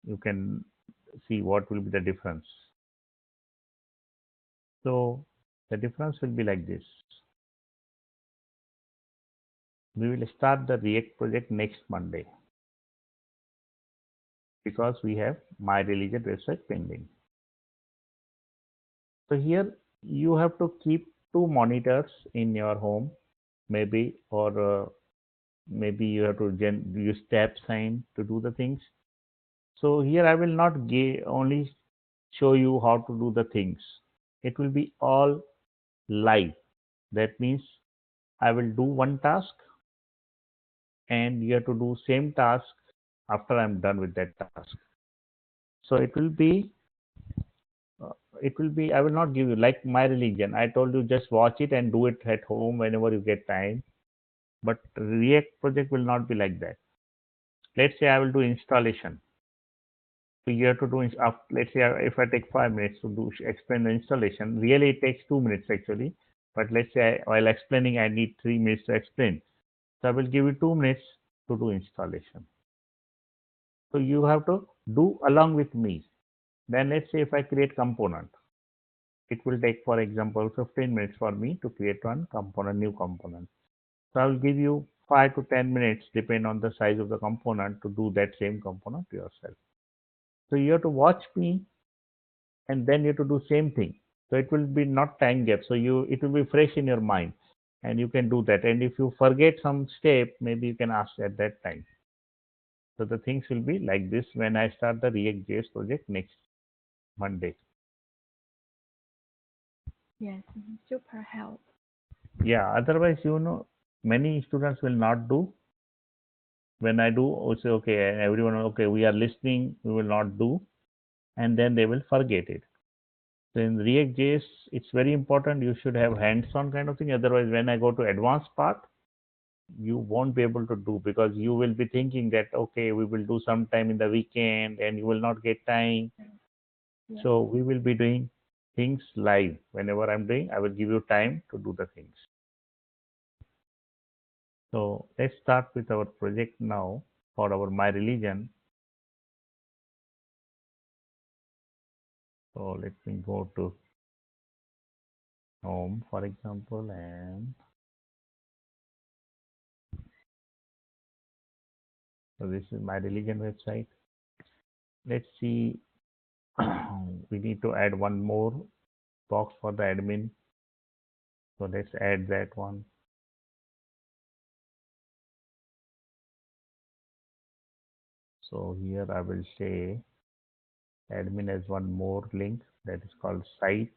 you can see what will be the difference. So the difference will be like this. We will start the React project next Monday because we have My Religion website pending. So here you have to keep two monitors in your home, maybe, or maybe you have to use tab sign to do the things. So here I will not only show you how to do the things. It will be all live. That means I will do one task and you have to do same task after I'm done with that task. So it will be, I will not give you like My Religion. I told you just watch it and do it at home whenever you get time. But React project will not be like that. Let's say I will do installation. So you have to do, let's say if I take 5 minutes to do explain the installation, really it takes 2 minutes actually. But let's say while explaining, I need 3 minutes to explain. So I will give you 2 minutes to do installation. So you have to do along with me. Then let's say if I create component, it will take, for example, 15 minutes for me to create one component, new component. So I will give you 5 to 10 minutes, depending on the size of the component, to do that same component yourself. So you have to watch me and then you have to do same thing. So it will be not time gap. So it will be fresh in your mind and you can do that. And if you forget some step, maybe you can ask at that time. So the things will be like this when I start the React.js project next Monday. Yes, super help. Yeah, otherwise, many students will not do. When I do, I say, okay, and everyone, okay, we are listening, we will not do, and then they will forget it. So in React.js, it's very important. You should have hands-on kind of thing. Otherwise, when I go to advanced part, you won't be able to do because you will be thinking that, okay, we will do sometime in the weekend and you will not get time. Yes. So we will be doing things live. Whenever I'm doing, I will give you time to do the things. So let's start with our project now for our My Religion. So let me go to home, for example, and so this is My Religion website. Let's see, we need to add one more box for the admin. So let's add that one. So here I will say admin has one more link that is called site.php.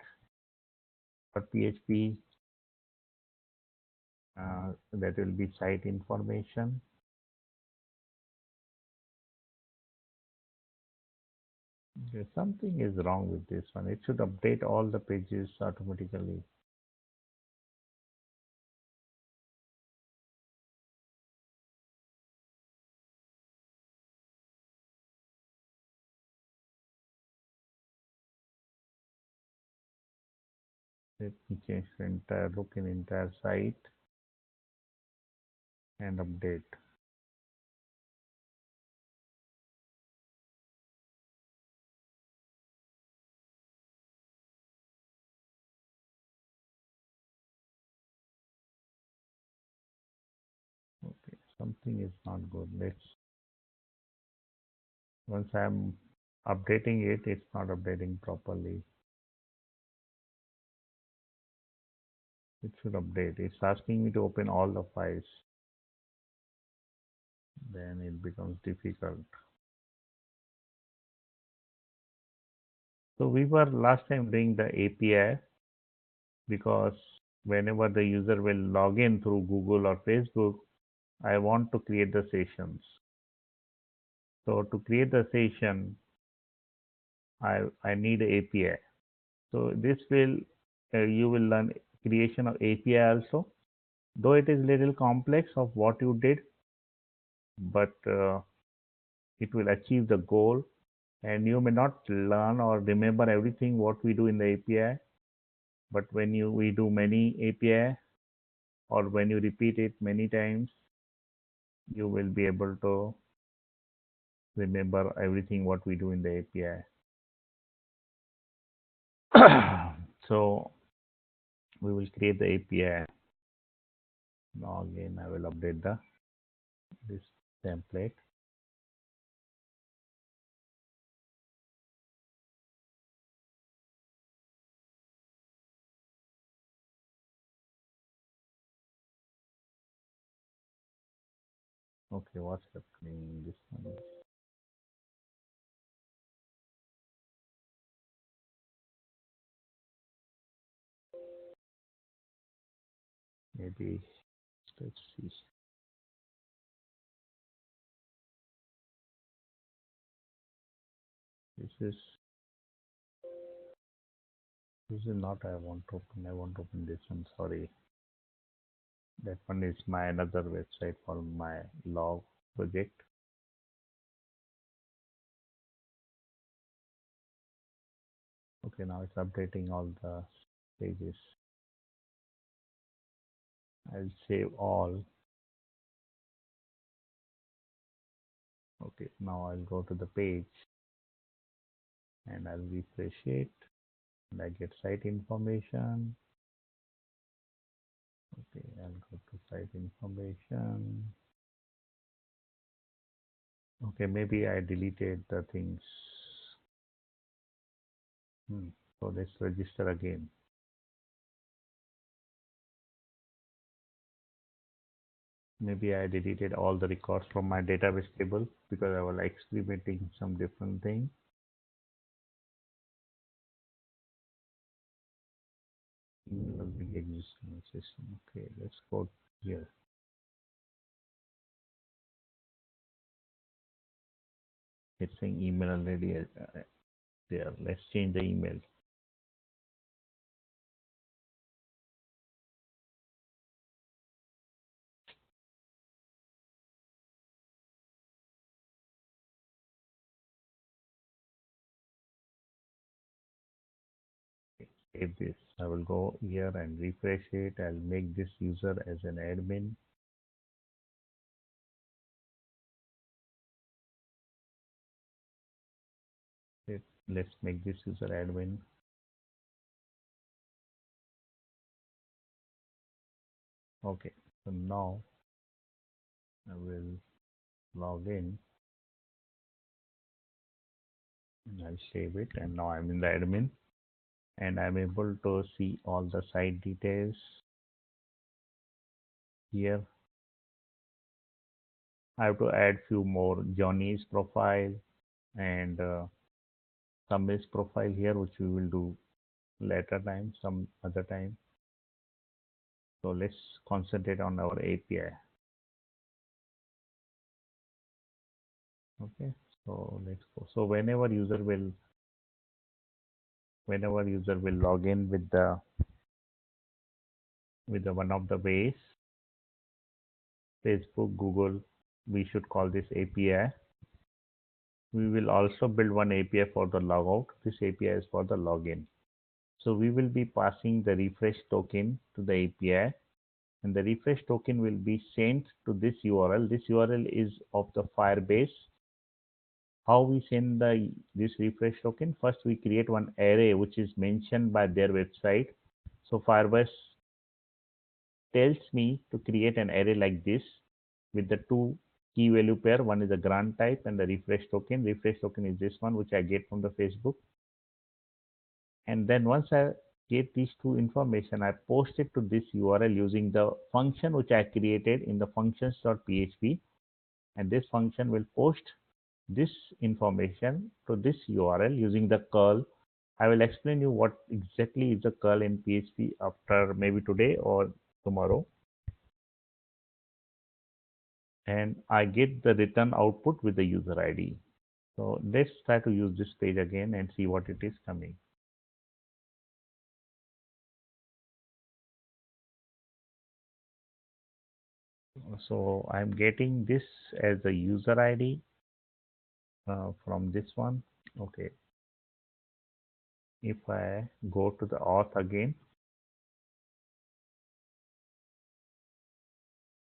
That will be site information. Okay, something is wrong with this one. It should update all the pages automatically. Let me change the entire look in entire site and update. Okay, something is not good. Once I'm updating it, it's not updating properly. It should update. It's asking me to open all the files. Then it becomes difficult. So we were last time doing the API because whenever the user will log in through Google or Facebook, I want to create the sessions. So to create the session, I need API. So this will you will learn creation of API also. Though it is little complex of what you did, but it will achieve the goal. And you may not learn or remember everything what we do in the API, but when we do many API or when you repeat it many times, you will be able to remember everything what we do in the API. So we will create the API. Now again, I will update this template. Okay, what's happening? This one is maybe, let's see. This is not I want to open. I want to open this one. Sorry, that one is my another website for my log project. Okay, now it's updating all the pages. I'll save all. Okay, now I'll go to the page and I'll refresh it and I get site information. Okay, I'll go to site information. Okay, maybe I deleted the things. So let's register again. Maybe I deleted all the records from my database table because I was experimenting some different thing. Big existing system. Okay, let's go here. It's saying email already there. Let's change the email. Save this. I will go here and refresh it. I'll make this user as an admin. Let's make this user admin. Okay, so now I will log in and I'll save it. And now I'm in the admin and I'm able to see all the site details here. I have to add few more Johnny's profile and Samir's profile here, which we will do later time, some other time. So let's concentrate on our API. Okay, so let's go. So whenever user will log in with the one of the ways, Facebook, Google, we should call this API. We will also build one API for the logout. This API is for the login. So we will be passing the refresh token to the API, and the refresh token will be sent to this URL. This URL is of the Firebase. How we send this refresh token? First, we create one array which is mentioned by their website. So Firebase tells me to create an array like this with the two key value pair. One is the grant type and the refresh token. Refresh token is this one which I get from the Facebook. And then once I get these two information, I post it to this URL using the function which I created in the functions.php, and this function will post this information to this URL using the curl. I will explain you what exactly is the curl in PHP after maybe today or tomorrow. And I get the return output with the user ID. So let's try to use this page again and see what it is coming. So I'm getting this as the user ID from this one. Okay. If I go to the auth again,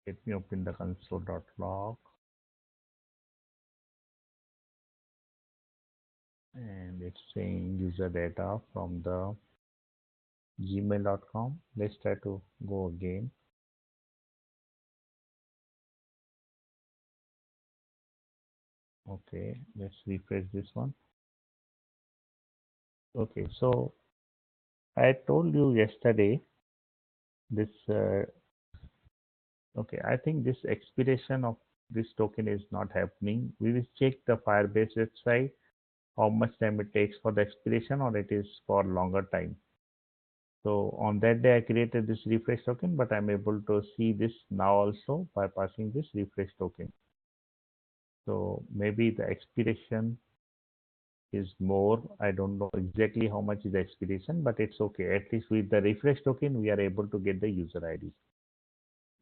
let me open the console.log. and it's saying user data from the gmail.com. Let's try to go again. Okay, let's refresh this one. Okay, so I told you yesterday this okay, I think this expiration of this token is not happening. We will check the Firebase website how much time it takes for the expiration or it is for longer time. So on that day I created this refresh token, but I'm able to see this now also by passing this refresh token. So maybe the expiration is more. I don't know exactly how much is the expiration, but it's okay. At least with the refresh token, we are able to get the user ID.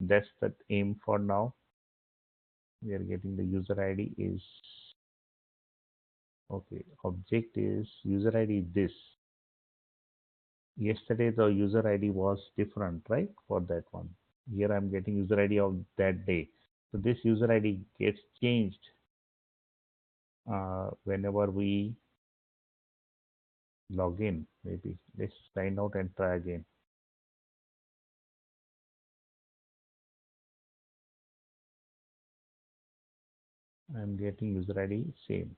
That's the aim for now. We are getting the user ID is okay. Object is user ID is this. Yesterday the user ID was different, right? For that one. Here I'm getting user ID of that day. So this user ID gets changed whenever we log in. Maybe let's sign out and try again. I'm getting user ID same.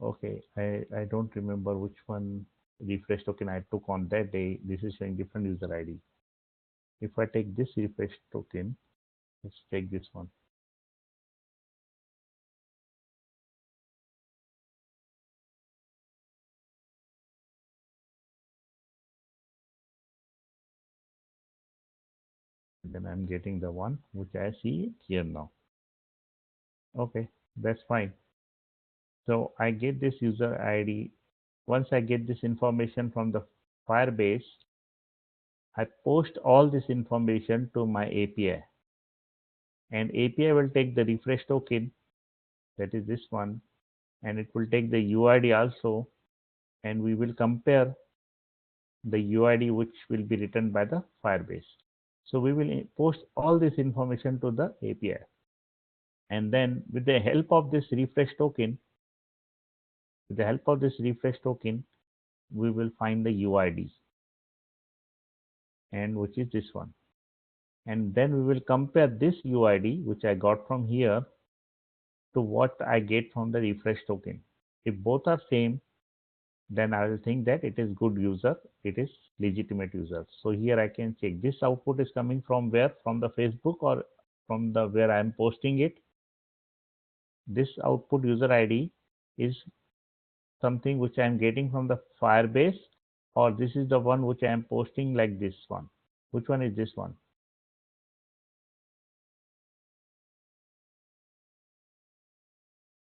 Okay, I don't remember which one refresh token I took on that day. This is showing different user ID. If I take this refresh token, let's take this one. Then I'm getting the one which I see here now. Okay, that's fine. So I get this user ID. Once I get this information from the Firebase, I post all this information to my API. And API will take the refresh token, that is this one, and it will take the UID also, and we will compare the UID which will be written by the Firebase. So we will post all this information to the API. And then with the help of this refresh token, we will find the UID, and which is this one. And then we will compare this UID which I got from here to what I get from the refresh token. If both are same, then I will think that it is good user, it is legitimate user. So here I can check this output is coming from where, from the Facebook or from the where I am posting it. This output user ID is something which I am getting from the Firebase, or this is the one which I am posting like this one. Which one is this one?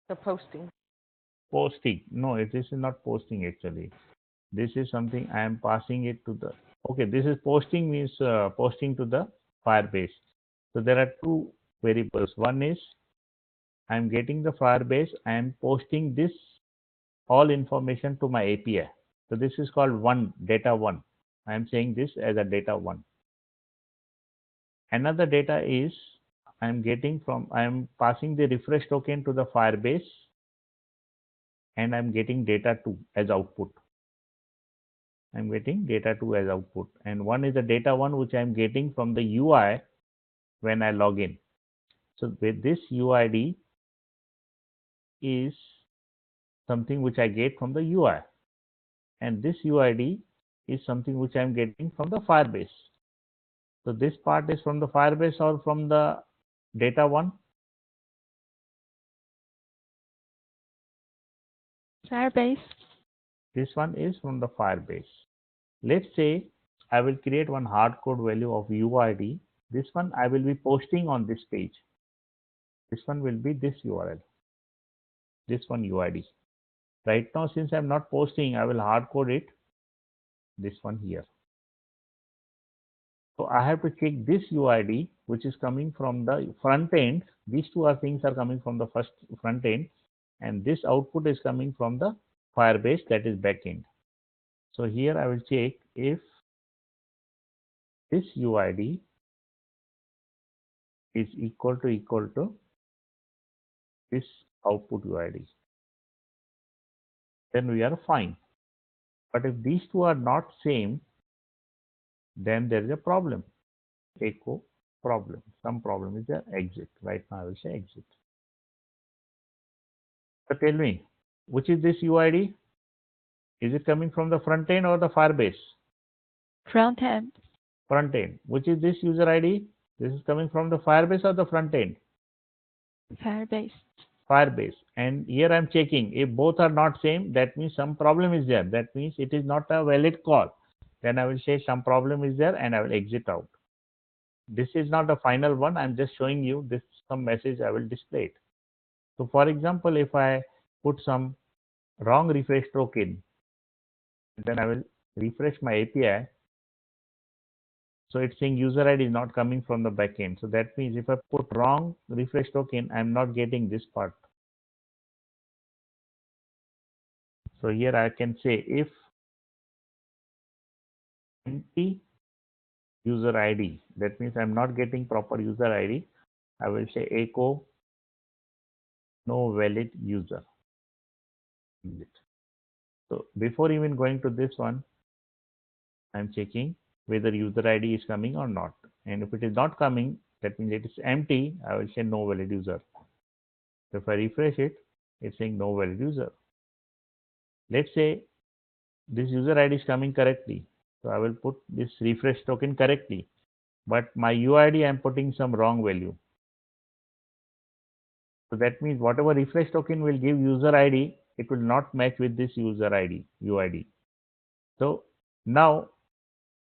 The posting. Posting. No, it is not posting actually. This is something I am passing it to the, okay, this is posting means posting to the Firebase. So there are two variables. One is I am getting the Firebase, I am posting this all information to my API. So this is called one, data one. I am saying this as a data one. Another data is I am getting from, I am passing the refresh token to the Firebase, and I am getting data 2 as output. I'm getting data 2 as output, and one is the data 1 which I'm getting from the UI when I log in. So with this UID is something which I get from the UI, and this UID is something which I'm getting from the Firebase. So this part is from the Firebase or from the data 1? Firebase. This one is from the Firebase. Let's say I will create one hardcode value of UID. This one I will be posting on this page. This one will be this URL, this one UID. Right now, since I'm not posting, I will hard code it, this one here. So I have to check this UID, which is coming from the front end. These two are things are coming from the first front end, and this output is coming from the Firebase, that is back end. So here I will check if this UID is equal to this output UID. then we are fine. But if these two are not same, then there is a problem. Echo problem. Some problem is there. Exit. Right now I will say exit. So tell me, which is this UID? Is it coming from the front end or the Firebase? Front end. Front end. Which is this user ID? This is coming from the Firebase or the front end? Firebase. Firebase. And here I am checking. If both are not same, that means some problem is there. That means it is not a valid call. Then I will say some problem is there and I will exit out. This is not the final one. I'm just showing you this some message I will display it. So for example, if I put some wrong refresh token, then I will refresh my API. So it's saying user ID is not coming from the backend. So that means if I put wrong refresh token, I'm not getting this part. So here I can say if empty user ID, that means I'm not getting proper user ID. I will say echo no valid user. So before even going to this one, I'm checking whether user ID is coming or not. And if it is not coming, that means it is empty. I will say no valid user. So if I refresh it, it's saying no valid user. Let's say this user ID is coming correctly. So I will put this refresh token correctly. But my UID, I'm putting some wrong value. So that means whatever refresh token will give user ID, it will not match with this user ID, UID. So now,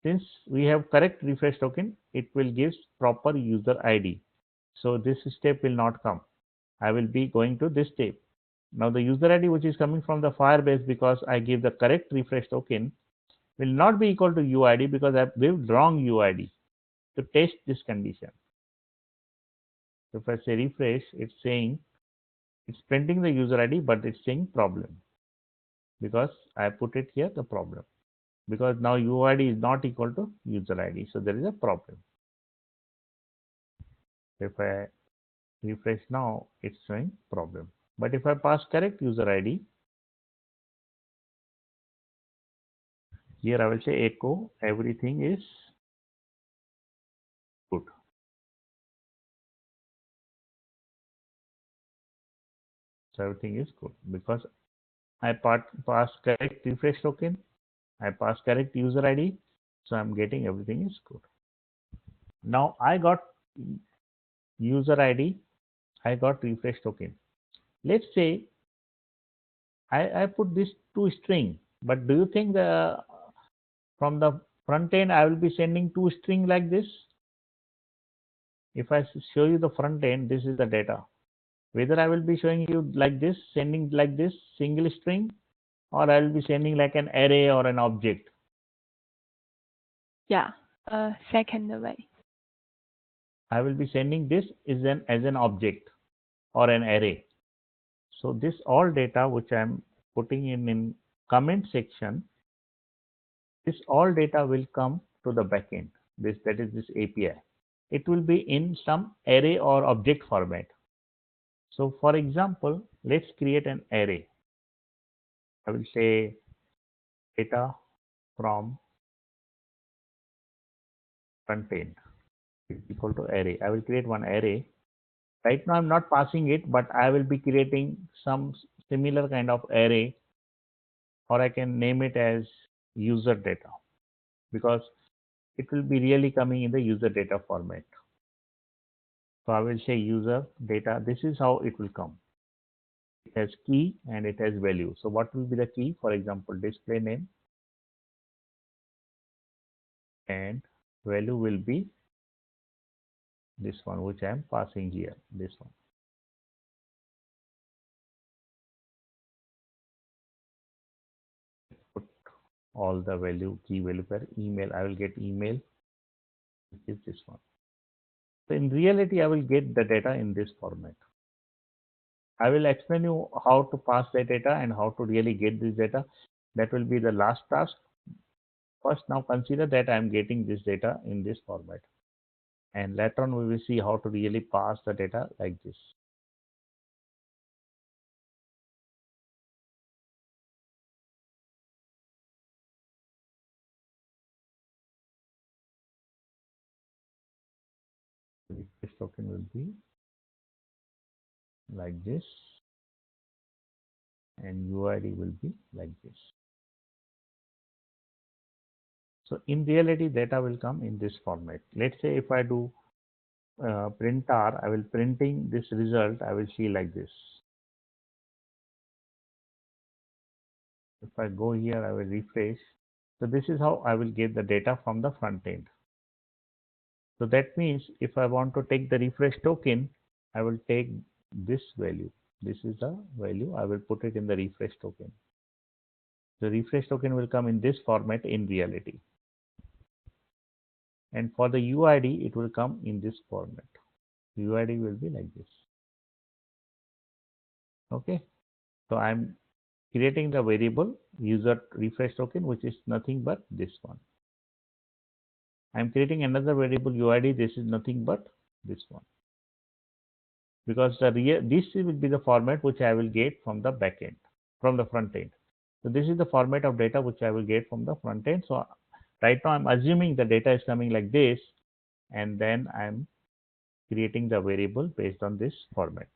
since we have correct refresh token, it will give proper user ID. So this step will not come. I will be going to this step. Now the user ID which is coming from the Firebase, because I give the correct refresh token, will not be equal to UID because I have given wrong UID to test this condition. So if I say refresh, it's saying it's printing the user ID, but it's saying problem because I put it here the problem, because now UID is not equal to user ID. So there is a problem. If I refresh now, it's showing problem. But if I pass correct user ID, here I will say echo everything is good. So everything is good because I pass correct refresh token, I pass correct user ID, so I'm getting everything is good. Now I got user ID, I got refresh token. Let's say I put this to string, but do you think from the front end I will be sending two string like this? If I show you the front end, this is the data. Whether I will be showing you like this, sending like this single string, or I will be sending like an array or an object. Yeah. Second way. I will be sending this as an object or an array. So this all data which I am putting in comment section, this all data will come to the backend. That is this API. It will be in some array or object format. So for example, let's create an array. I will say data from content is equal to array. I will create one array. Right now I'm not passing it, but I will be creating some similar kind of array, or I can name it as user data, because it will be really coming in the user data format. So I will say user data. This is how it will come. It has key and it has value. So what will be the key? For example, display name, and value will be this one which I am passing here, this one. Put all the value, key value per email. I will get email, which is this one. So in reality, I will get the data in this format. I will explain you how to pass the data and how to really get this data. That will be the last task. First, now consider that I am getting this data in this format. And later on, we will see how to really pass the data like this. This token will be like this, and UID will be like this. So in reality, data will come in this format. Let's say if I do print R, I will printing this result, I will see like this. If I go here, I will refresh. So this is how I will get the data from the front end. So that means if I want to take the refresh token, I will take this value. This is the value. I will put it in the refresh token. The refresh token will come in this format in reality. And for the UID, it will come in this format. UID will be like this. Okay. So I'm creating the variable user refresh token, which is nothing but this one. I'm creating another variable UID. This is nothing but this one. Because this will be the format which I will get from the back end, from the front end. So this is the format of data which I will get from the front end. So right now I'm assuming the data is coming like this, and then I'm creating the variable based on this format.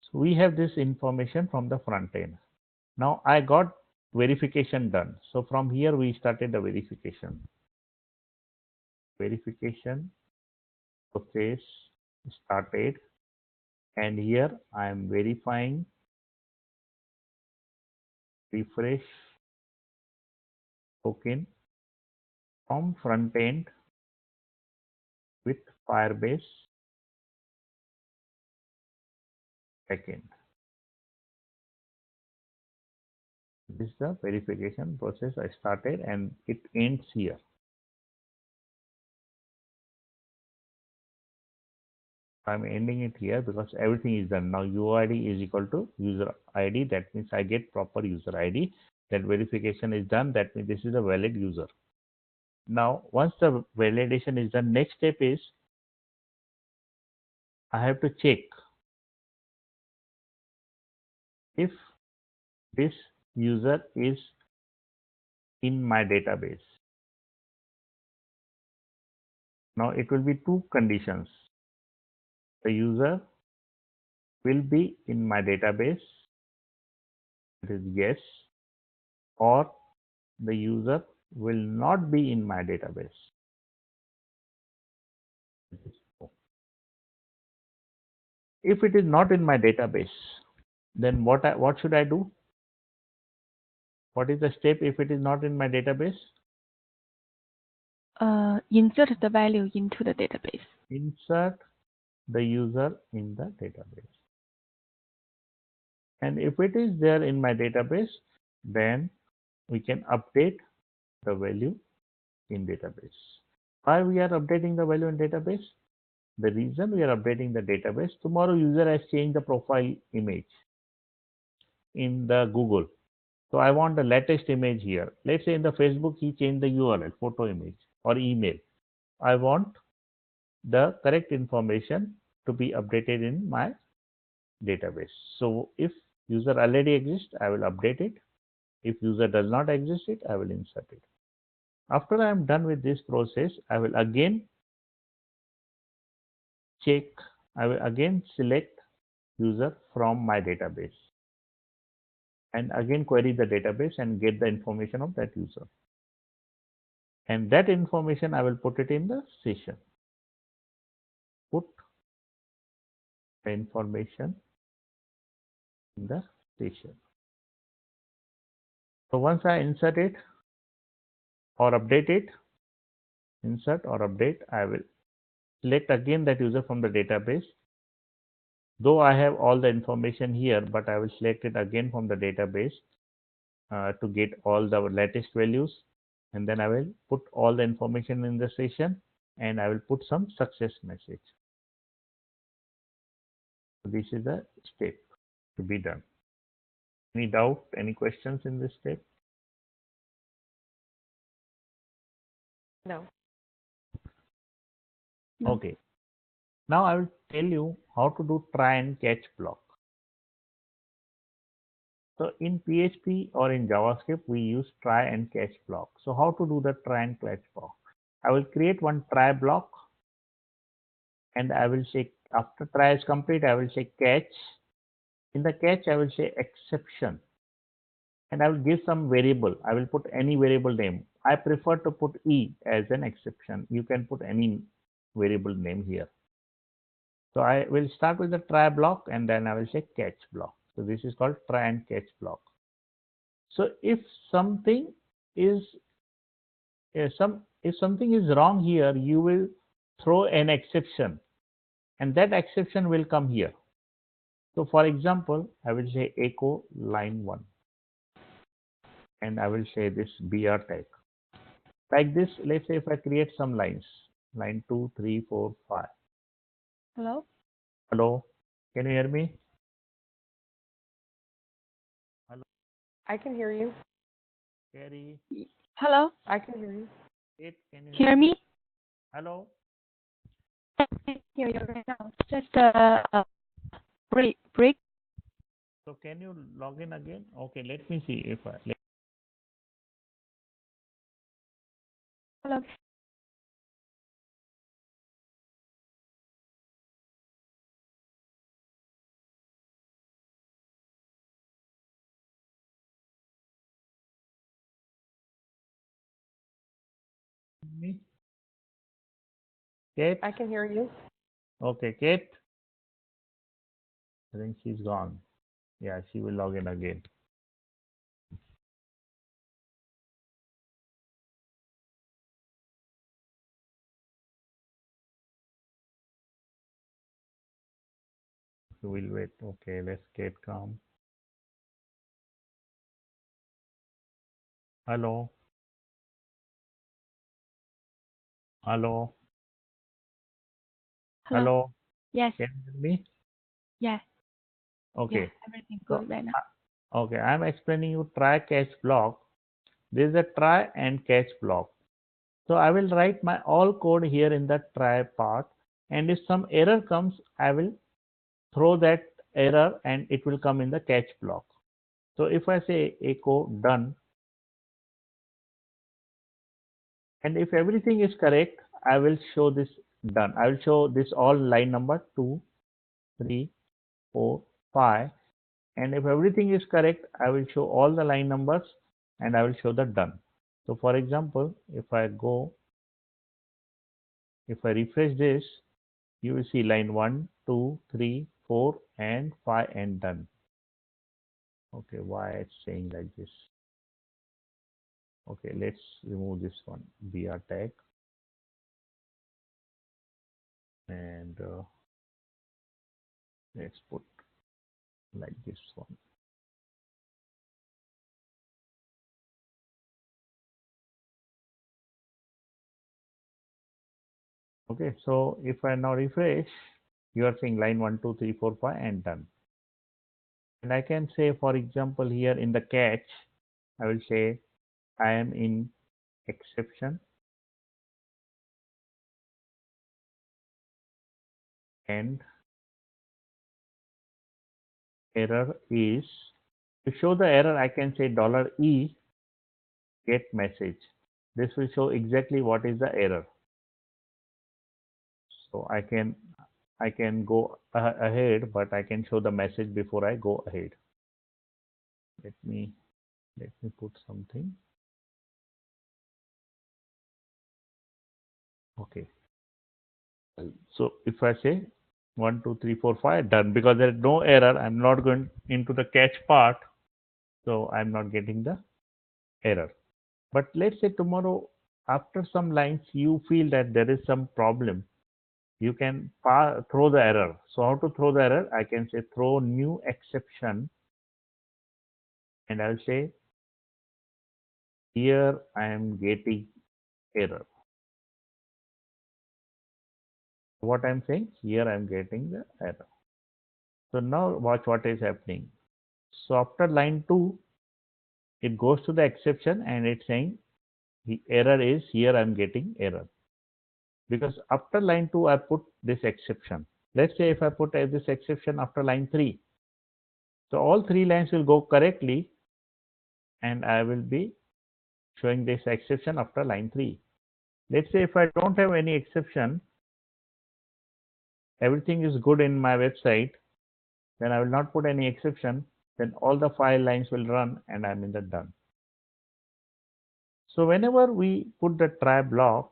So we have this information from the front end. Now I got verification done. So from here we started the verification. Verification process started, and here I am verifying refresh token from front end with Firebase backend. This is the verification process I started, and it ends here. I'm ending it here because everything is done. Now UID is equal to user ID. That means I get proper user ID. That verification is done. That means this is a valid user. Now, once the validation is done, next step is I have to check if this user is in my database. Now it will be two conditions. The user will be in my database, it is yes, or the user will not be in my database. If it is not in my database, then what should I do? What is the step if it is not in my database? Insert the value into the database. Insert the user in the database. And if it is there in my database, then we can update the value in database. Why we are updating the value in database? The reason we are updating the database, tomorrow user has changed the profile image in the Google. So I want the latest image here. Let's say in the Facebook, he changed the URL, photo image or email. I want the correct information to be updated in my database. So if user already exists, I will update it. If user does not exist it, I will insert it. After I am done with this process, I will again check, I will again select user from my database and again query the database and get the information of that user. And that information I will put it in the session. Put the information in the session. So once I insert it or update it, insert or update, I will select again that user from the database. Though I have all the information here, but I will select it again from the database to get all the latest values, and then I will put all the information in the session and I will put some success message. So this is the step to be done. Any doubt, any questions in this step? No. No. Okay. Now I will tell you how to do try and catch block. So in PHP or in JavaScript, we use try and catch block. So how to do the try and catch block? I will create one try block and I will say after try is complete, I will say catch. In the catch, I will say exception, and I will give some variable. I will put any variable name. I prefer to put E as an exception. You can put any variable name here. So I will start with the try block and then I will say catch block. So this is called try and catch block. So if something is if something is wrong here, you will throw an exception, and that exception will come here. So for example, I will say echo line 1, and I will say this BR tag. Like this, let's say if I create some lines, line 2, 3, 4, 5. Hello? Hello, can you hear me? Hello, I can hear you. Carrie, Hello? I can hear you. Kate, can you Hear me? Hello? I can hear you right now. Just break. So can you log in again? Okay, let me see if I let Hello? me. Kate? I can hear you. Okay, Kate. I think she's gone. Yeah, she will log in again. So we'll wait. Okay, let's Kate come. Hello? Hello? Hello? Hello? Yes. Can you hear me? Yeah. Okay. Yeah. Everything So, good right now. okay, I'm explaining you try catch block. There is a try and catch block. So I will write my all code here in the try part, and if some error comes, I will throw that error and it will come in the catch block. So if I say echo done, and if everything is correct, I will show this done. I will show this all line number 2, 3, 4, 5, and if everything is correct, I will show all the line numbers and I will show the done. So for example, if I refresh this, you will see line 1, 2, 3, 4 and 5 and done. Okay, why it's saying like this? Okay, let's remove this one, BR tag, and let's put like this one. Okay, so if I now refresh, you are seeing line 1, 2, 3, 4, 5 and done. And I can say, for example, here in the catch, I will say I am in exception and error is, to show the error, I can say $E get message. This will show exactly what is the error. So I can go ahead, but I can show the message before I go ahead. Let me put something. Okay. So if I say 1, 2, 3, 4, 5 done, because there is no error, I'm not going into the catch part, so I'm not getting the error. But let's say tomorrow, after some lines, you feel that there is some problem, you can throw the error. So how to throw the error? I can say throw new exception, and I'll say here I am getting error. What I'm saying, here I'm getting the error. So now watch what is happening. So after line 2, it goes to the exception and it's saying the error is here I'm getting error. Because after line 2, I put this exception. Let's say if I put this exception after line 3. So all 3 lines will go correctly and I will be showing this exception after line 3. Let's say if I don't have any exception, everything is good in my website, then I will not put any exception, then all the 5 lines will run and I'm in the done. So whenever we put the try block,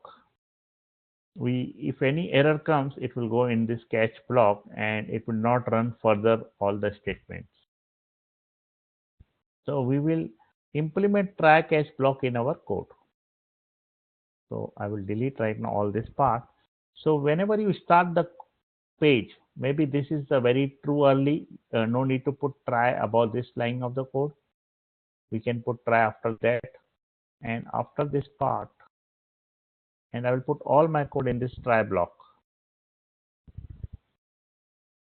if any error comes, it will go in this catch block and it will not run further all the statements. So we will implement try catch block in our code. So I will delete right now all this part. So whenever you start the page, maybe this is a very too early, no need to put try about this line of the code. We can put try after that and after this part, and I will put all my code in this try block.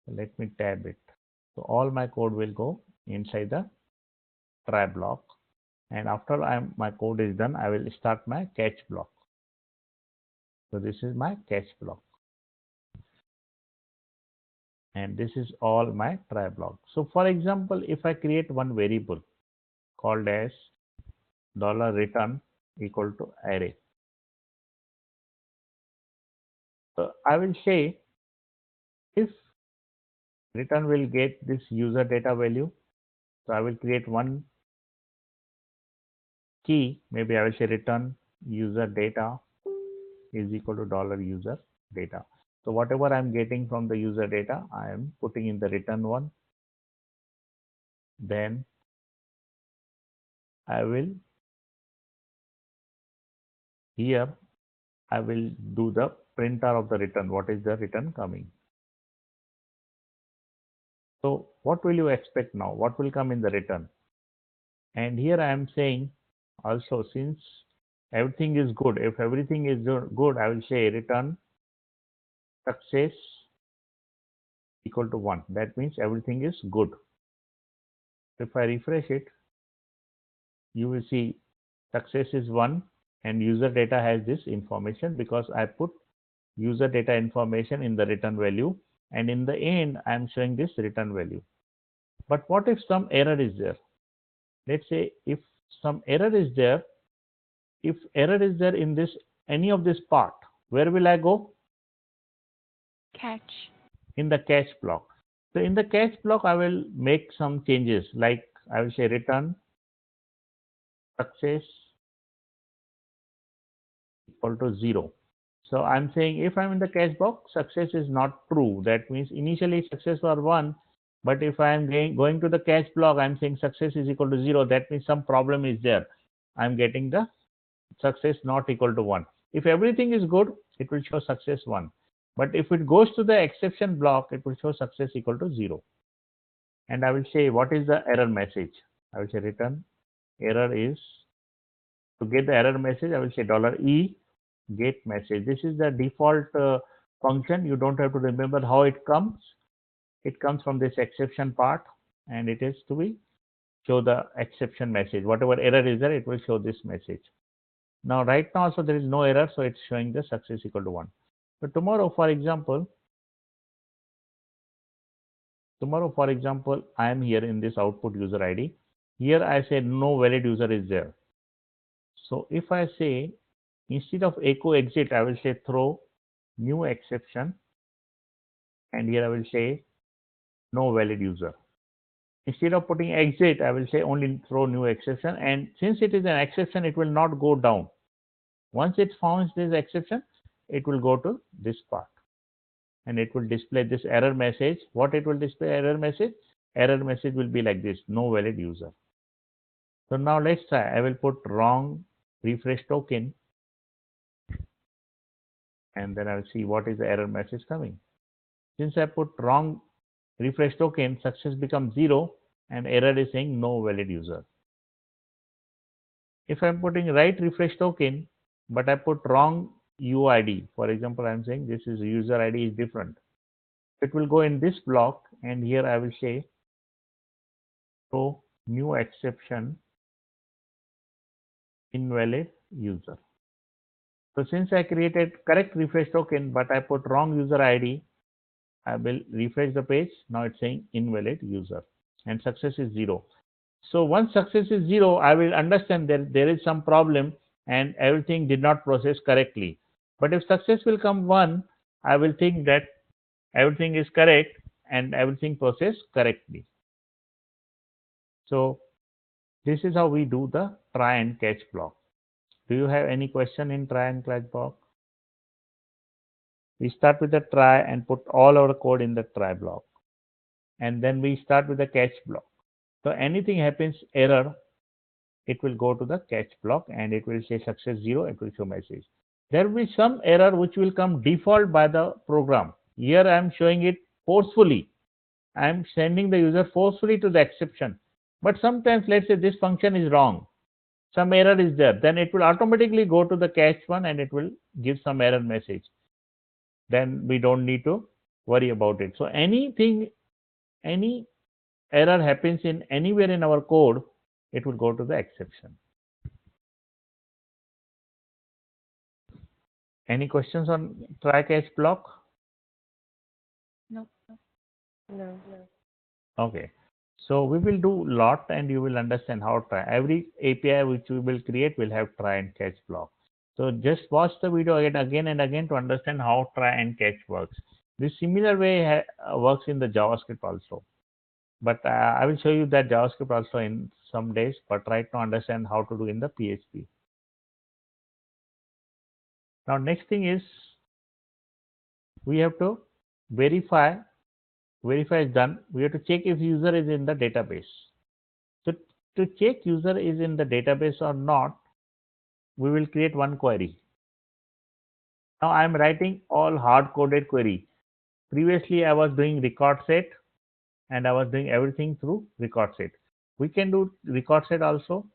Let me tab it. So all my code will go inside the try block, and after my code is done, I will start my catch block. So this is my catch block, and this is all my try block. So for example, if I create one variable called as $return equal to array, so I will say if return will get this user data value, so I will create one key, maybe I will say return user data is equal to $user data. So whatever I'm getting from the user data, I am putting in the return one. Then I will here I will do the printer of the return. What is the return coming? So what will you expect now? What will come in the return? And here I am saying also, since everything is good, if everything is good, I will say return success equal to 1. That means everything is good. If I refresh it, you will see success is 1 and user data has this information because I put user data information in the return value, and in the end I am showing this return value. But what if some error is there? Let's say if some error is there, if error is there in this any of this part, where will I go? Catch. In the catch block. So in the catch block, I will make some changes, like I will say return success equal to 0. So I'm saying if I'm in the catch block, success is not true. That means initially success was 1, but if I am going to the catch block, I'm saying success is equal to 0. That means some problem is there. I'm getting the success not equal to 1. If everything is good, it will show success 1. But if it goes to the exception block, it will show success equal to 0. And I will say what is the error message. I will say return error is, to get the error message, I will say $e get message. This is the default function. You don't have to remember how it comes. It comes from this exception part, and it is to be show the exception message. Whatever error is there, it will show this message. Now right now also there is no error, so it's showing the success equal to 1. So tomorrow for example, I am here in this output user ID. Here I say no valid user is there. So if I say instead of echo exit, I will say throw new exception, and here I will say no valid user. Instead of putting exit, I will say only throw new exception, and since it is an exception, it will not go down. Once it finds this exception, it will go to this part and it will display this error message. What it will display error message? Error message will be like this, no valid user. So now let's try. I will put wrong refresh token, and then I will see what is the error message coming. Since I put wrong refresh token, success becomes 0 and error is saying no valid user. If I'm putting right refresh token, but I put wrong UID, for example, I'm saying this is user ID is different. It will go in this block, and here I will say throw new exception invalid user. So since I created correct refresh token, but I put wrong user ID, I will refresh the page. Now it's saying invalid user and success is 0. So once success is 0, I will understand that there is some problem and everything did not process correctly. But if success will come 1, I will think that everything is correct and everything processed correctly. So this is how we do the try and catch block. Do you have any question in try and catch block? We start with the try and put all our code in the try block, and then we start with the catch block. So anything happens error, it will go to the catch block and it will say success 0, it will show message. There will be some error which will come default by the program. Here I am showing it forcefully. I am sending the user forcefully to the exception. But sometimes let's say this function is wrong. Some error is there. Then it will automatically go to the catch one and it will give some error message. Then we don't need to worry about it. So any error happens in anywhere in our code, it will go to the exception. Any questions on try catch block? No. No. Okay. So we will do lot and you will understand how try. Every API which we will create will have try and catch block. So just watch the video again and again to understand how try and catch works. This similar way works in the JavaScript also. But I will show you that JavaScript also in some days. But right now understand how to do in the PHP. Now next thing is we have to verify is done. We have to check if user is in the database. So to check user is in the database or not, we will create one query. Now I am writing all hard-coded query. Previously I was doing record set and I was doing everything through record set. We can do record set also.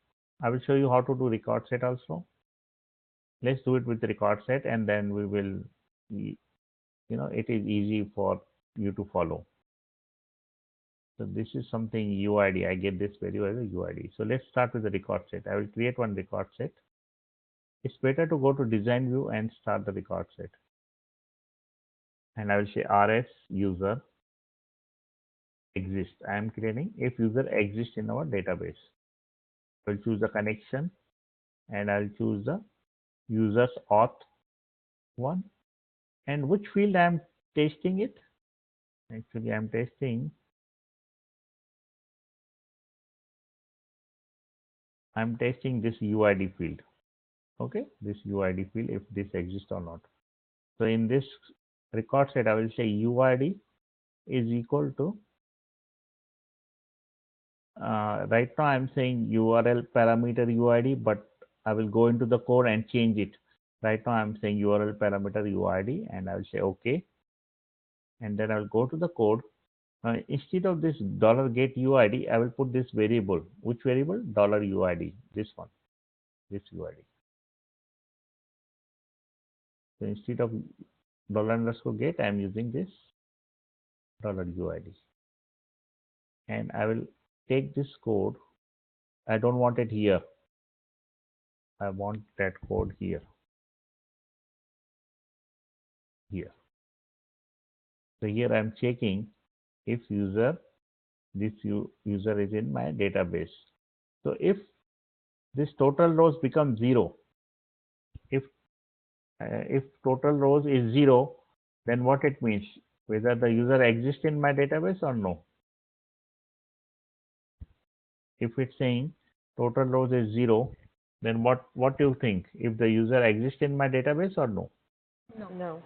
I will show you how to do record set also. Let's do it with record set and then we will, it is easy for you to follow. So this is something UID. I get this value as a UID. So let's start with the record set. I will create one record set. It's better to go to design view and start the record set. And I will say rs user exist. I am creating if user exists in our database. I will choose the connection and I will choose the users auth one. And which field I am testing it? Actually, I am testing. I am testing this UID field. Okay, this UID field if this exists or not. So in this record set, I will say UID is equal to right now I'm saying URL parameter UID, but I will go into the code and change it. Right now I'm saying URL parameter UID and I will say OK. And then I will go to the code. Instead of this $get UID, I will put this variable. Which variable? $UID. This one. This UID. So instead of $_get, I am using this $UID. And I will take this code. I don't want it here. I want that code here. Here. So here I am checking if this user is in my database. So if this total rows become 0, if total rows is 0, then what it means? Whether the user exists in my database or no. If it's saying total rows is 0, then what do you think? If the user exists in my database or no? No.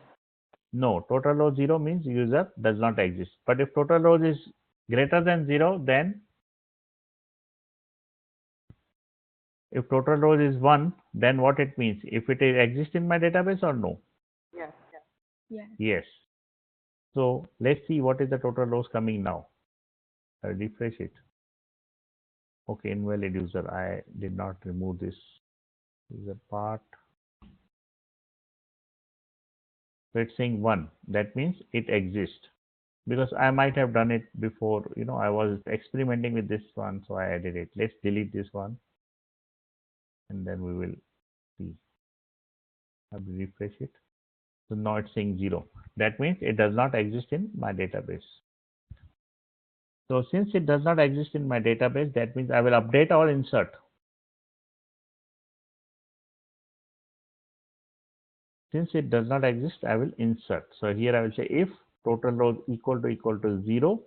No, total row 0 means user does not exist. But if total rows is greater than 0, then if total rows is 1, then what it means? If it exists in my database or no? Yes. Yes. Yes. So let's see what is the total rows coming now. I'll refresh it. Okay, invalid user. I did not remove this user part. So it's saying 1. That means it exists. Because I might have done it before, I was experimenting with this one, so I added it. Let's delete this one. And then we will see. I will refresh it. So now it's saying 0. That means it does not exist in my database. So since it does not exist in my database, that means I will update or insert. Since it does not exist, I will insert. So here I will say if total rows equal to 0,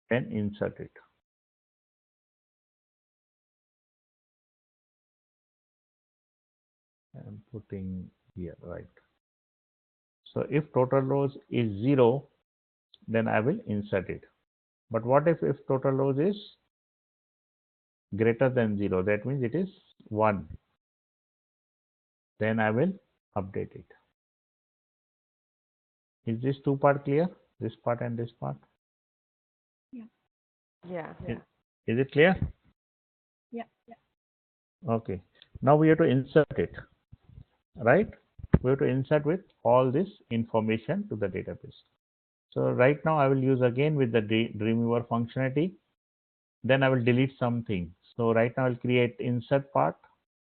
then insert it. I'm putting here, right. So if total rows is 0, then I will insert it. But what if total rows is greater than 0? That means it is 1. Then I will update it. Is this two part clear? This part and this part? Yeah. Yeah. Is it clear? Yeah. Okay. Now we have to insert it, right? We have to insert with all this information to the database. So right now I will use again with the Dreamweaver functionality. Then I will delete something. So right now I'll create insert part,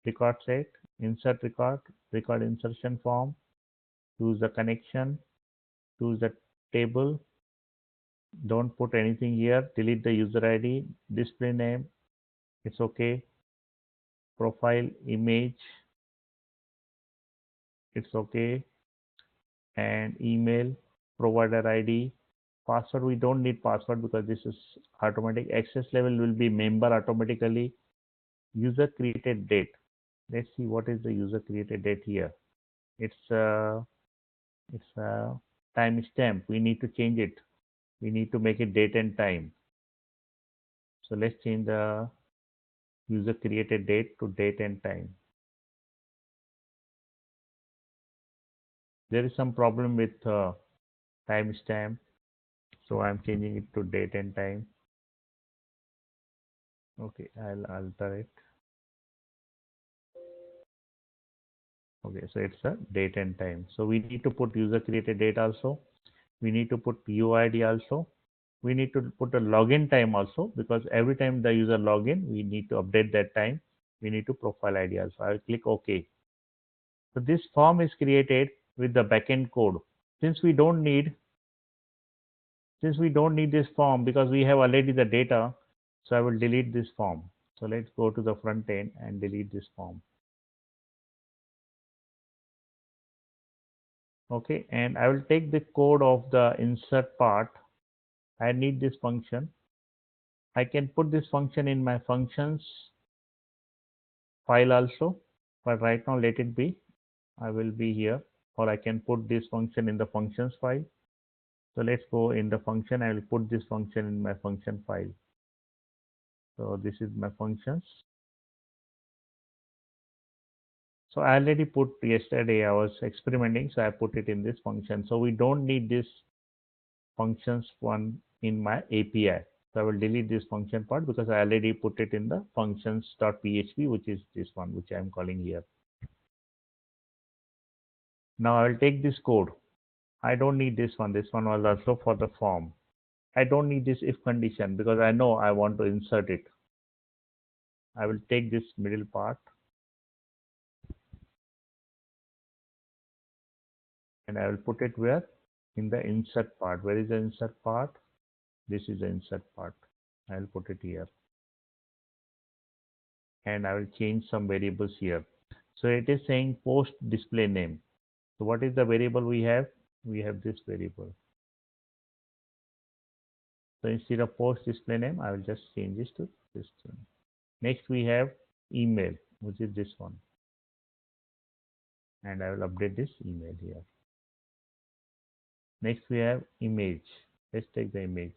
record set, insert record, record insertion form, choose the connection, choose the table. Don't put anything here. Delete the user ID, display name. It's okay. Profile image. It's okay. And email, provider ID, password. We don't need password because this is automatic. Access level will be member automatically. User created date. Let's see what is the user created date here. It's a timestamp. We need to change it. We need to make it date and time. So let's change the user created date to date and time. There is some problem with timestamp, so I'm changing it to date and time. Okay, I'll alter it. Okay, so it's a date and time. So we need to put user created date also. We need to put UID also. We need to put a login time also, because every time the user login, we need to update that time. We need to profile ID also. I'll click OK. So this form is created with the backend code. Since we don't need this form because we have already the data, so I will delete this form. So let's go to the front end and delete this form. Okay, and I will take the code of the insert part. I need this function. I can put this function in my functions file also, but right now let it be. I will be here, or I can put this function in the functions file. So let's go in the function. I will put this function in my function file. So this is my functions. So I already put yesterday, I was experimenting, so I put it in this function. So we don't need this functions one in my API. So I will delete this function part because I already put it in the functions.php, which is this one, which I am calling here. Now I will take this code. I don't need this one. This one was also for the form. I don't need this if condition because I know I want to insert it. I will take this middle part and I will put it where? In the insert part. Where is the insert part? This is the insert part. I will put it here. And I will change some variables here. So it is saying post display name. So what is the variable we have? We have this variable. So instead of post display name, I will just change this to this one. Next we have email, which is this one. And I will update this email here. Next we have image. Let's take the image.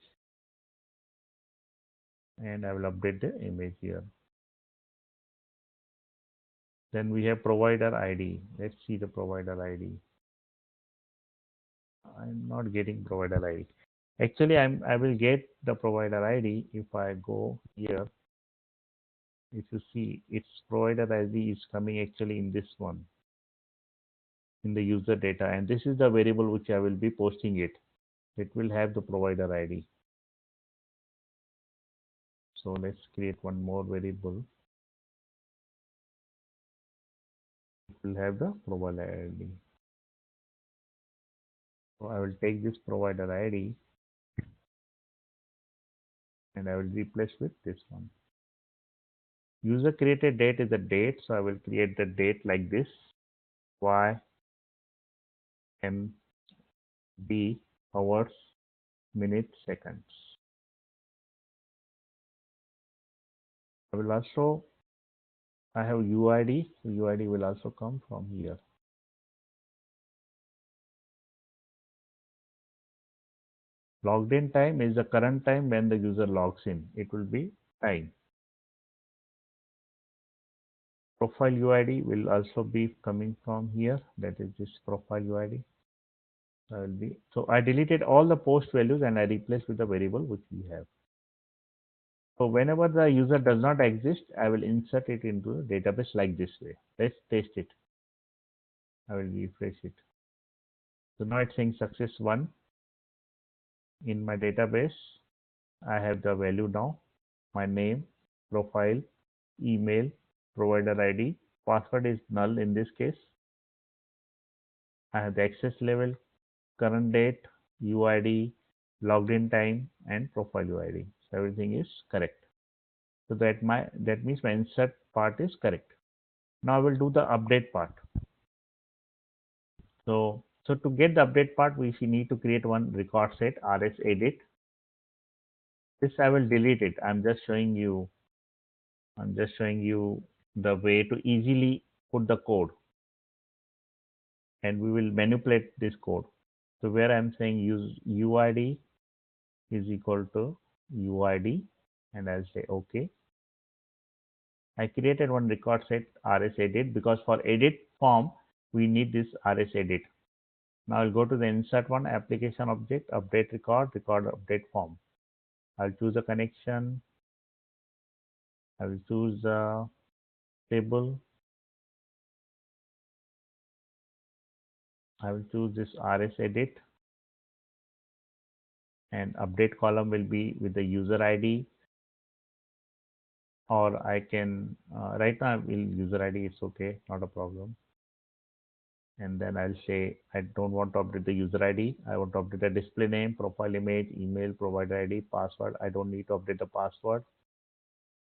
And I will update the image here. Then we have provider ID. Let's see the provider ID. I'm not getting provider ID. Actually, I will get the provider ID if I go here. If you see, its provider ID is coming actually in this one, in the user data, and this is the variable which I will be posting it. It will have the provider ID. So let's create one more variable. It will have the provider ID. So I will take this provider ID and I will replace with this one. User created date is the date, so I will create the date like this, Y M B hours, minutes, seconds. I will also, I have UID, so UID will also come from here. Logged in time is the current time when the user logs in. It will be time. Profile UID will also be coming from here. That is this profile UID. So I deleted all the post values and I replaced with the variable which we have. So whenever the user does not exist, I will insert it into the database like this way. Let's test it. I will refresh it. So now it's saying success 1. In my database, I have the value now, my name, profile, email, provider ID, password is null in this case. I have the access level, current date, UID, logged in time, and profile UID. So everything is correct. So that means my insert part is correct. Now I will do the update part. So to get the update part, we need to create one record set rs edit. This I will delete it. I'm just showing you the way to easily put the code, and we will manipulate this code. So where I'm saying use UID is equal to UID, and I'll say OK. I created one record set rs edit because for edit form we need this rs edit. Now I'll go to the insert one, application object, update record, update form. I'll choose a connection. I will choose a table. I will choose this rs edit, and update column will be with the user ID, or I can right now I will user ID. It's okay, not a problem. And then I'll say I don't want to update the user ID. I want to update the display name, profile image, email, provider ID, password. I don't need to update the password.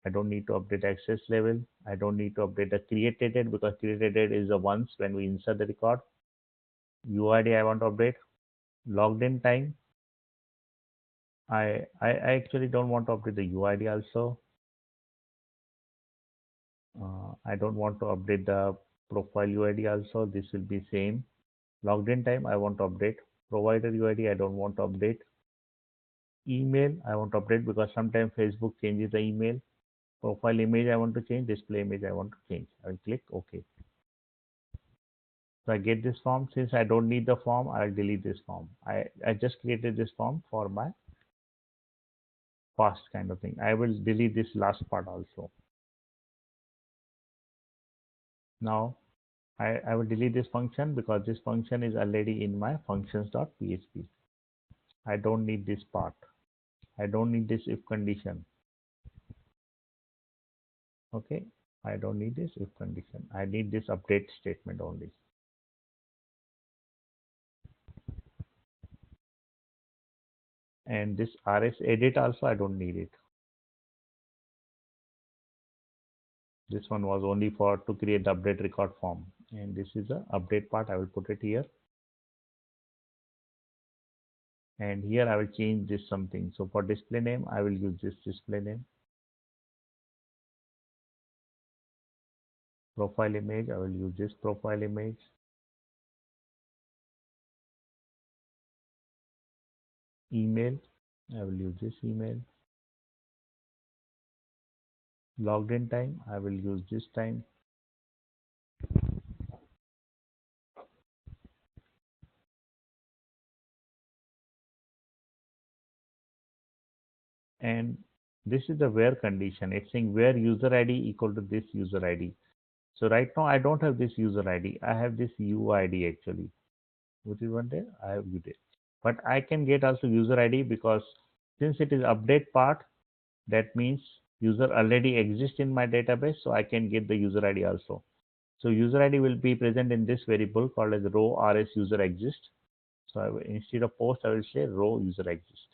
I don't need to update access level. I don't need to update the created date because created date is the once when we insert the record. UID I want to update. Logged in time. I actually don't want to update the UID also. I don't want to update the profile UID also. This will be same. Logged in time I want to update. Provider UID I don't want to update. Email I want to update because sometimes Facebook changes the email. Profile image I want to change. Display image I want to change. I will click OK. So I get this form. Since I don't need the form, I'll delete this form. I just created this form for my past kind of thing. I will delete this last part also. Now I will delete this function because this function is already in my functions.php. I don't need this part. I don't need this if condition. Okay. I don't need this if condition. I need this update statement only. And this rs edit also I don't need it. This one was only for to create the update record form, and this is the update part. I will put it here, and here I will change this something. So for display name I will use this display name. Profile image I will use this profile image. Email I will use this email. Logged in time I will use this time. And this is the where condition. It's saying where user ID equal to this user ID. So right now I don't have this user ID. I have this UID actually. Which is one there? I have UID. But I can get also user ID because since it is update part, that means user already exists in my database, so I can get the user ID also. So user ID will be present in this variable called as row rs user exist. So instead of post I will say row user exist.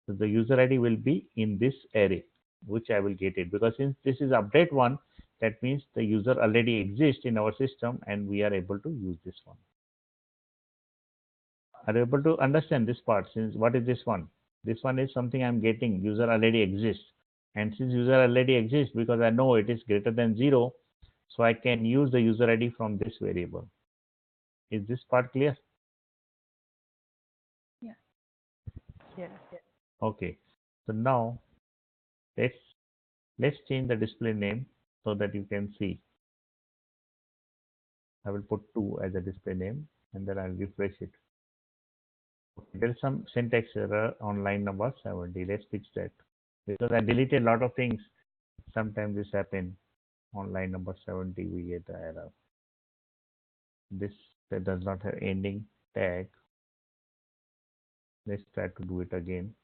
So the user ID will be in this array, which I will get it because since this is update one, that means the user already exists in our system and we are able to use this one. Are you able to understand this part? Since what is this one? This one is something I'm getting. User already exists. And since user already exists, because I know it is greater than 0, so I can use the user ID from this variable. Is this part clear? Yeah. Yes. Okay. So now let's change the display name so that you can see. I will put 2 as a display name and then I'll refresh it. Okay, there is some syntax error on line number 70. Let's fix that because I deleted a lot of things. Sometimes this happen on line number 70. We get the error. This that does not have ending tag. Let's try to do it again.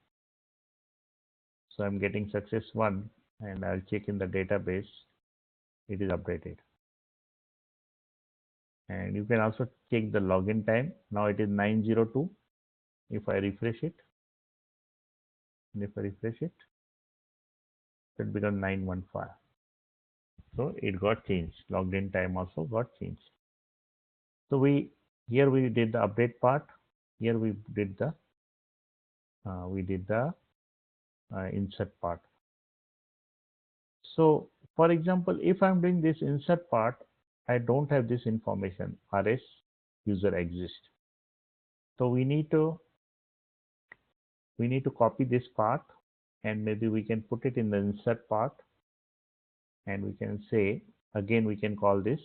So I'm getting success 1 and I'll check in the database. It is updated. And you can also check the login time. Now it is 9:02. If I refresh it, it becomes 9:15. So it got changed. Logged in time also got changed. So here we did the update part. Here we did the insert part. So for example, if I'm doing this insert part, I don't have this information rs user exists. So we need to copy this part and maybe we can put it in the insert part and we can say again we can call this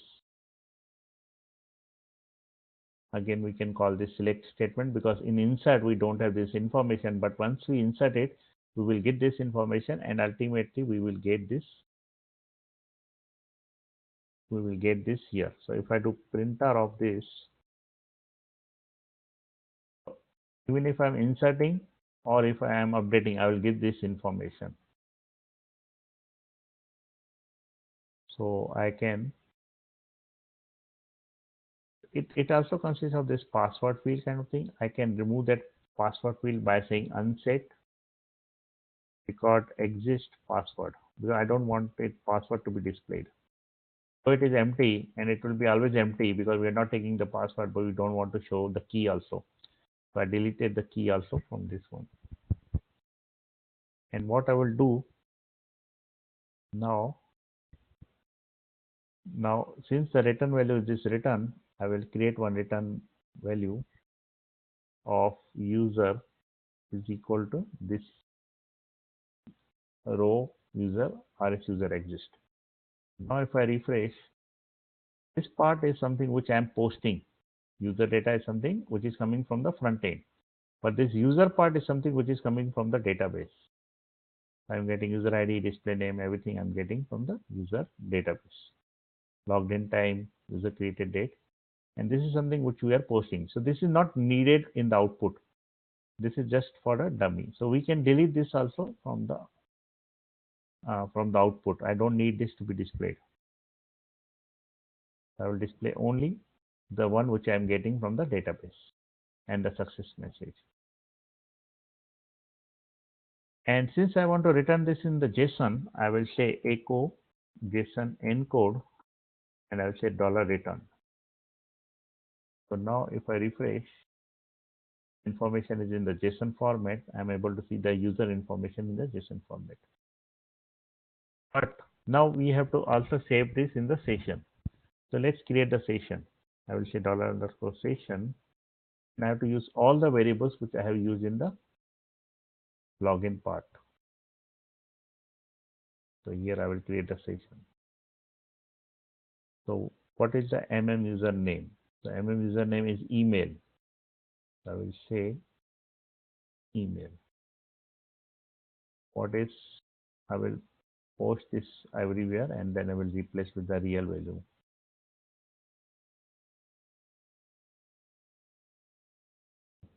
select statement because in insert we don't have this information, but once we insert it we will get this information and ultimately we will get this here. So if I do printer of this, even if I'm inserting or if I am updating, I will get this information. So I can it also consists of this password field kind of thing. I can remove that password field by saying unset record exist password because I don't want it password to be displayed. So it is empty and it will be always empty because we are not taking the password, but we don't want to show the key also. So I deleted the key also from this one. And what I will do now since the return value is this return, I will create one return value of user is equal to this row user rs user exist. Now if I refresh, this part is something which I am posting. User data is something which is coming from the front end, but this user part is something which is coming from the database. I'm getting user ID, display name, everything I'm getting from the user database. Logged in time, user created date, and this is something which we are posting. So this is not needed in the output. This is just for a dummy. So we can delete this also from the output. I don't need this to be displayed. I will display only the one which I am getting from the database and the success message. And since I want to return this in the JSON, I will say echo JSON encode and I will say $return. So now if I refresh, information is in the JSON format. I'm able to see the user information in the JSON format. But now we have to also save this in the session. So let's create the session. I will say $_session. And I have to use all the variables which I have used in the login part. So here I will create a session. So what is the username? The username is email. So I will say email. What is, I will post this everywhere and then I will replace with the real value.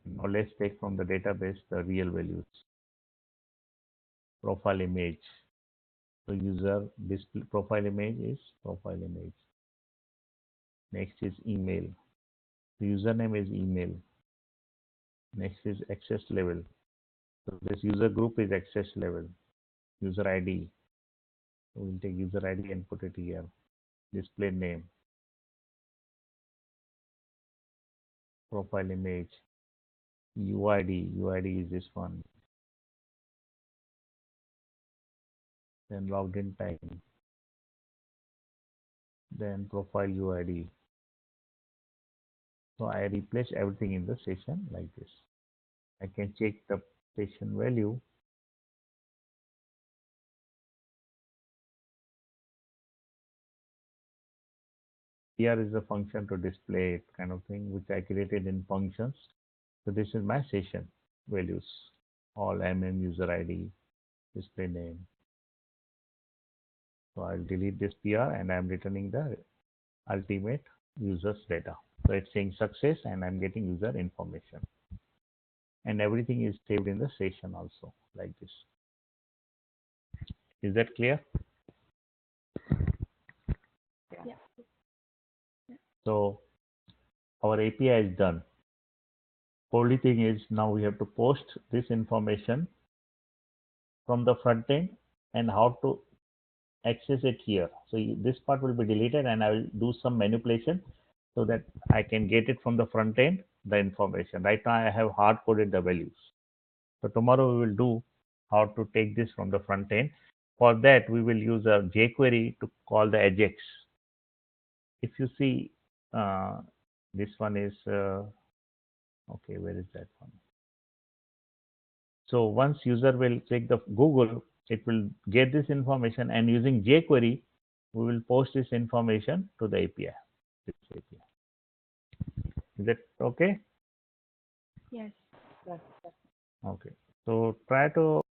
Now let's take from the database the real values. Profile image. So user display profile image is profile image. Next is email. The username is email. Next is access level. So this user group is access level. User ID. So we'll take user ID and put it here. Display name. Profile image. UID is this one. Then logged in time. Then profile UID. So I replace everything in the session like this. I can check the session value. Here is a function to display it kind of thing, which I created in functions. So this is my session values. All user ID, display name. So I'll delete this PR and I'm returning the ultimate user's data. So it's saying success and I'm getting user information. And everything is saved in the session also like this. Is that clear? Yeah. So our API is done. Only thing is now we have to post this information from the front end and how to access it here. So this part will be deleted and I will do some manipulation so that I can get it from the front end, the information. Right now I have hard coded the values. So tomorrow we will do how to take this from the front end. For that we will use a jQuery to call the Ajax. If you see this one is okay, where is that one? So once user will check the Google, it will get this information and using jQuery, we will post this information to the API. This API. Is that okay? Yes. Yes. Okay. So try to